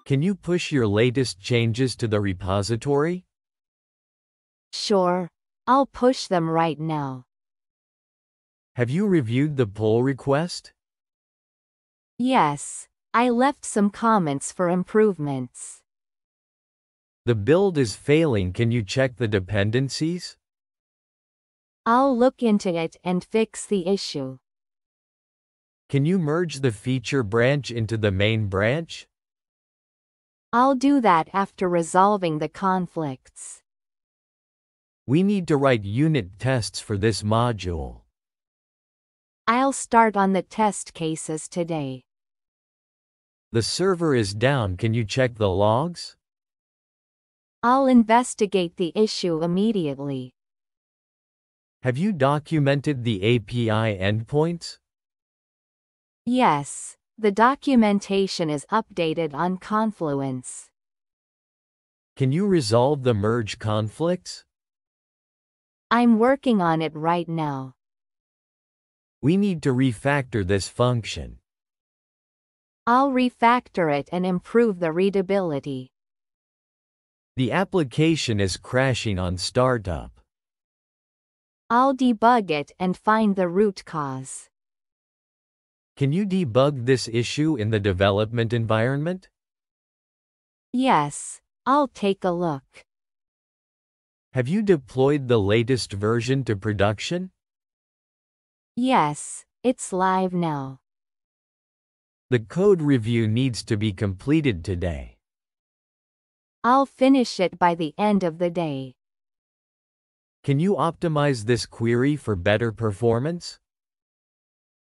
Can you push your latest changes to the repository? Sure, I'll push them right now. Have you reviewed the pull request? Yes, I left some comments for improvements. The build is failing. Can you check the dependencies? I'll look into it and fix the issue. Can you merge the feature branch into the main branch? I'll do that after resolving the conflicts. We need to write unit tests for this module. I'll start on the test cases today. The server is down. Can you check the logs? I'll investigate the issue immediately. Have you documented the API endpoints? Yes, the documentation is updated on Confluence. Can you resolve the merge conflicts? I'm working on it right now. We need to refactor this function. I'll refactor it and improve the readability. The application is crashing on startup. I'll debug it and find the root cause. Can you debug this issue in the development environment? Yes, I'll take a look. Have you deployed the latest version to production? Yes, it's live now. The code review needs to be completed today. I'll finish it by the end of the day. Can you optimize this query for better performance?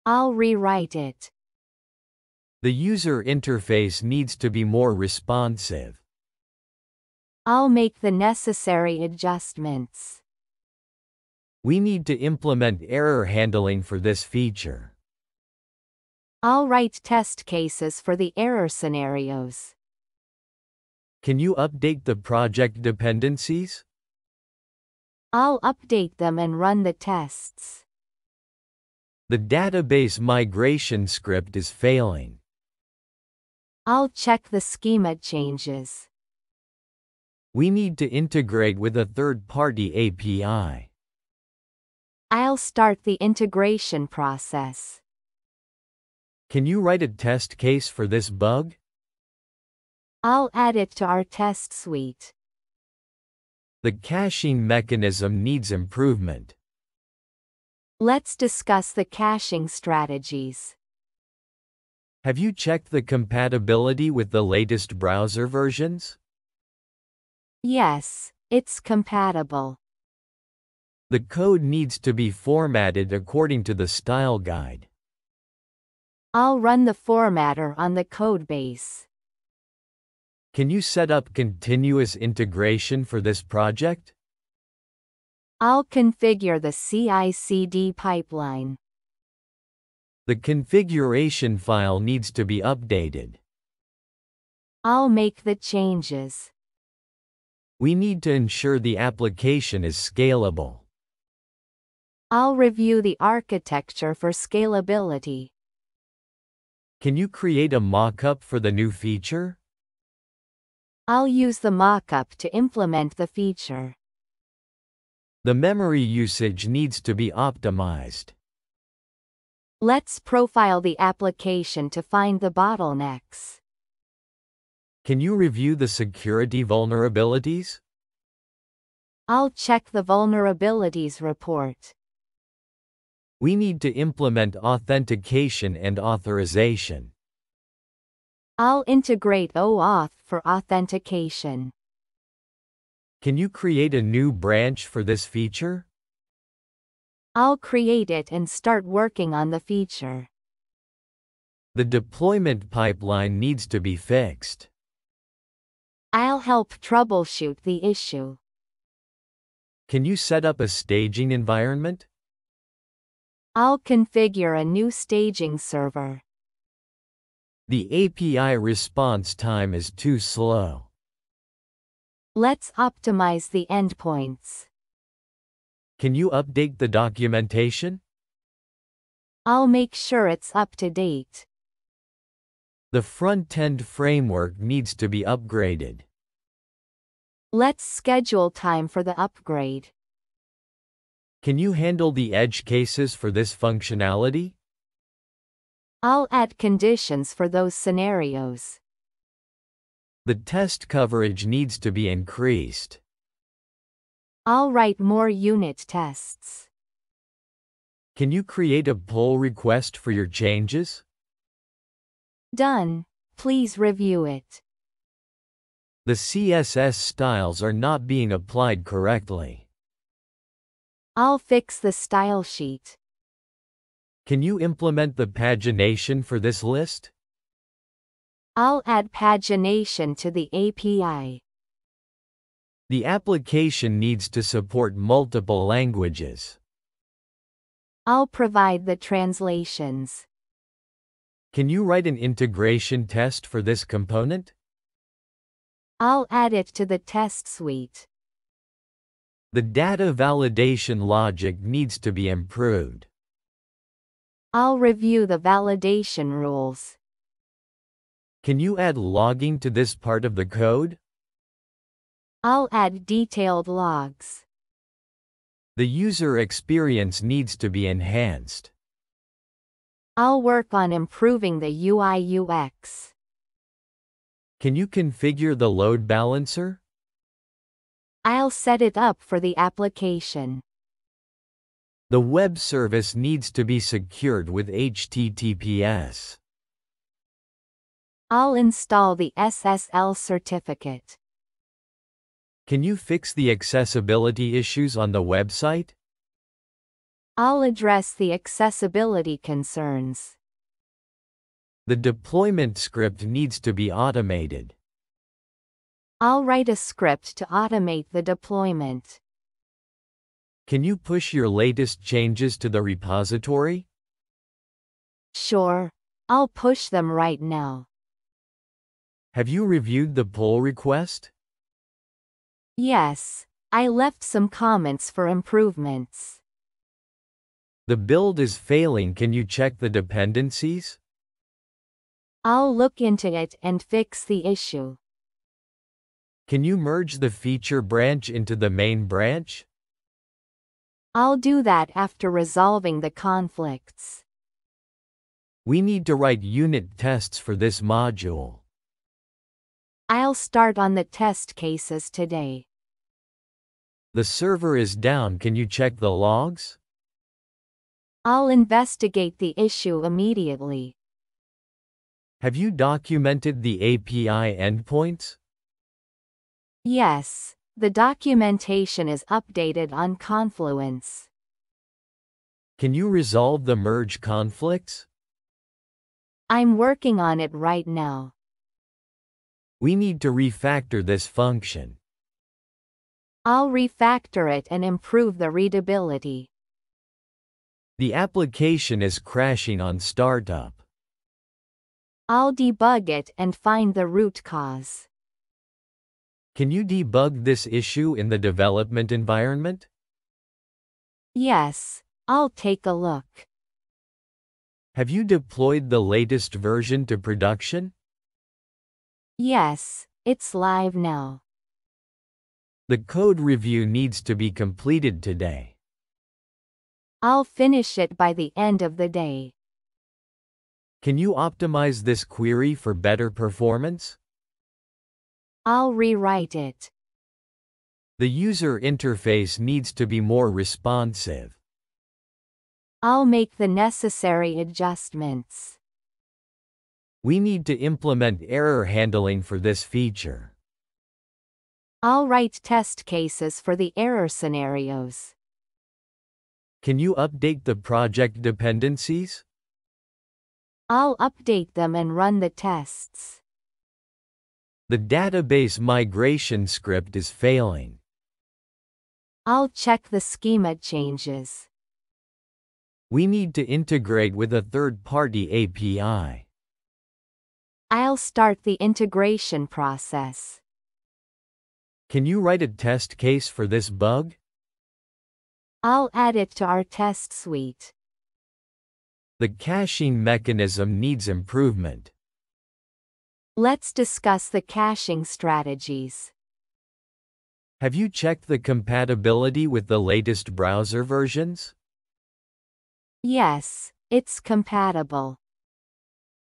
I'll rewrite it. The user interface needs to be more responsive. I'll make the necessary adjustments. We need to implement error handling for this feature. I'll write test cases for the error scenarios. Can you update the project dependencies? I'll update them and run the tests. The database migration script is failing. I'll check the schema changes. We need to integrate with a third-party API. I'll start the integration process. Can you write a test case for this bug? I'll add it to our test suite. The caching mechanism needs improvement. Let's discuss the caching strategies. Have you checked the compatibility with the latest browser versions? Yes, it's compatible. The code needs to be formatted according to the style guide. I'll run the formatter on the codebase. Can you set up continuous integration for this project? I'll configure the CI/CD pipeline. The configuration file needs to be updated. I'll make the changes. We need to ensure the application is scalable. I'll review the architecture for scalability. Can you create a mock-up for the new feature? I'll use the mockup to implement the feature. The memory usage needs to be optimized. Let's profile the application to find the bottlenecks. Can you review the security vulnerabilities? I'll check the vulnerabilities report. We need to implement authentication and authorization. I'll integrate OAuth for authentication. Can you create a new branch for this feature? I'll create it and start working on the feature. The deployment pipeline needs to be fixed. I'll help troubleshoot the issue. Can you set up a staging environment? I'll configure a new staging server. The API response time is too slow. Let's optimize the endpoints. Can you update the documentation? I'll make sure it's up to date. The front-end framework needs to be upgraded. Let's schedule time for the upgrade. Can you handle the edge cases for this functionality? I'll add conditions for those scenarios. The test coverage needs to be increased. I'll write more unit tests. Can you create a pull request for your changes? Done. Please review it. The CSS styles are not being applied correctly. I'll fix the style sheet. Can you implement the pagination for this list? I'll add pagination to the API. The application needs to support multiple languages. I'll provide the translations. Can you write an integration test for this component? I'll add it to the test suite. The data validation logic needs to be improved. I'll review the validation rules. Can you add logging to this part of the code? I'll add detailed logs. The user experience needs to be enhanced. I'll work on improving the UI/UX. Can you configure the load balancer? I'll set it up for the application. The web service needs to be secured with HTTPS. I'll install the SSL certificate. Can you fix the accessibility issues on the website? I'll address the accessibility concerns. The deployment script needs to be automated. I'll write a script to automate the deployment. Can you push your latest changes to the repository? Sure, I'll push them right now. Have you reviewed the pull request? Yes, I left some comments for improvements. The build is failing. Can you check the dependencies? I'll look into it and fix the issue. Can you merge the feature branch into the main branch? I'll do that after resolving the conflicts. We need to write unit tests for this module. I'll start on the test cases today. The server is down. Can you check the logs? I'll investigate the issue immediately. Have you documented the API endpoints? Yes, the documentation is updated on Confluence. Can you resolve the merge conflicts? I'm working on it right now. We need to refactor this function. I'll refactor it and improve the readability. The application is crashing on startup. I'll debug it and find the root cause. Can you debug this issue in the development environment? Yes, I'll take a look. Have you deployed the latest version to production? Yes, it's live now. The code review needs to be completed today. I'll finish it by the end of the day. Can you optimize this query for better performance? I'll rewrite it. The user interface needs to be more responsive. I'll make the necessary adjustments. We need to implement error handling for this feature. I'll write test cases for the error scenarios. Can you update the project dependencies? I'll update them and run the tests. The database migration script is failing. I'll check the schema changes. We need to integrate with a third-party API. I'll start the integration process. Can you write a test case for this bug? I'll add it to our test suite. The caching mechanism needs improvement. Let's discuss the caching strategies. Have you checked the compatibility with the latest browser versions? Yes, it's compatible.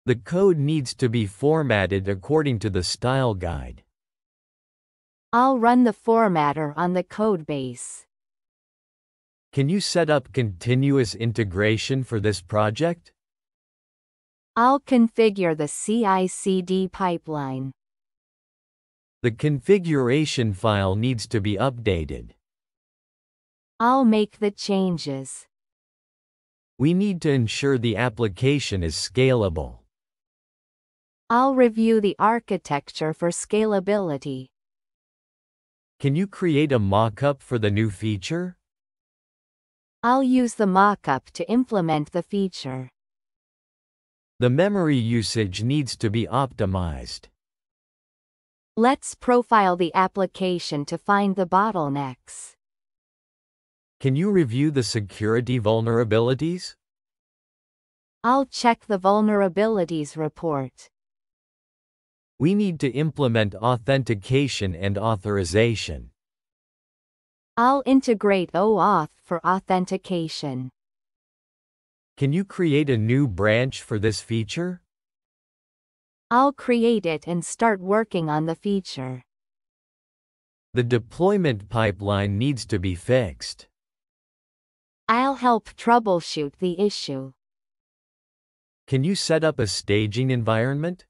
The code needs to be formatted according to the style guide. I'll run the formatter on the codebase. Can you set up continuous integration for this project? I'll configure the CI/CD pipeline. The configuration file needs to be updated. I'll make the changes. We need to ensure the application is scalable. I'll review the architecture for scalability. Can you create a mockup for the new feature? I'll use the mockup to implement the feature. The memory usage needs to be optimized. Let's profile the application to find the bottlenecks. Can you review the security vulnerabilities? I'll check the vulnerabilities report. We need to implement authentication and authorization. I'll integrate OAuth for authentication. Can you create a new branch for this feature? I'll create it and start working on the feature. The deployment pipeline needs to be fixed. I'll help troubleshoot the issue. Can you set up a staging environment?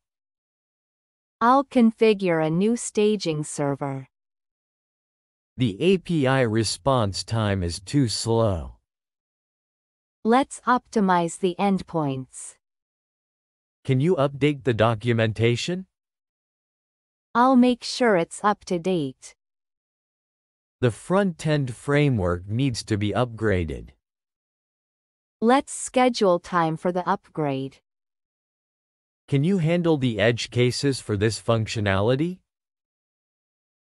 I'll configure a new staging server. The API response time is too slow. Let's optimize the endpoints. Can you update the documentation? I'll make sure it's up to date. The front-end framework needs to be upgraded. Let's schedule time for the upgrade. Can you handle the edge cases for this functionality?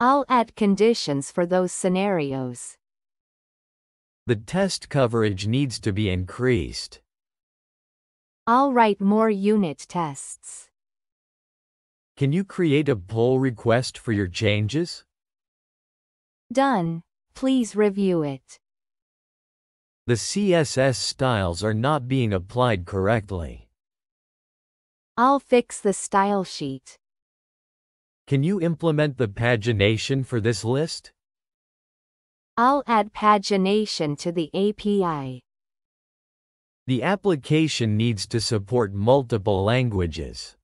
I'll add conditions for those scenarios. The test coverage needs to be increased. I'll write more unit tests. Can you create a pull request for your changes? Done. Please review it. The CSS styles are not being applied correctly. I'll fix the style sheet. Can you implement the pagination for this list? I'll add pagination to the API. The application needs to support multiple languages.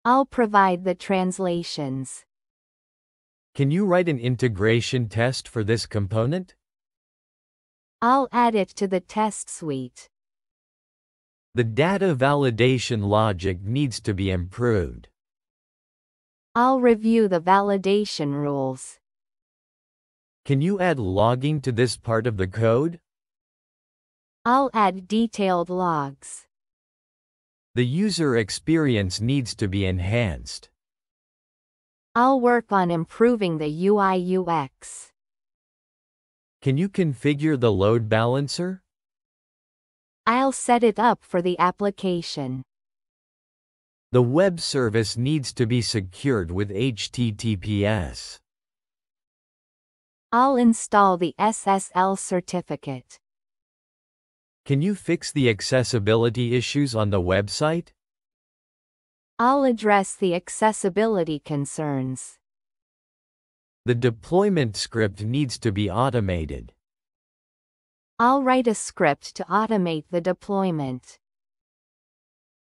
I'll provide the translations. Can you write an integration test for this component? I'll add it to the test suite. The data validation logic needs to be improved. I'll review the validation rules. Can you add logging to this part of the code? I'll add detailed logs. The user experience needs to be enhanced. I'll work on improving the UI/UX. Can you configure the load balancer? I'll set it up for the application. The web service needs to be secured with HTTPS. I'll install the SSL certificate. Can you fix the accessibility issues on the website? I'll address the accessibility concerns. The deployment script needs to be automated. I'll write a script to automate the deployment.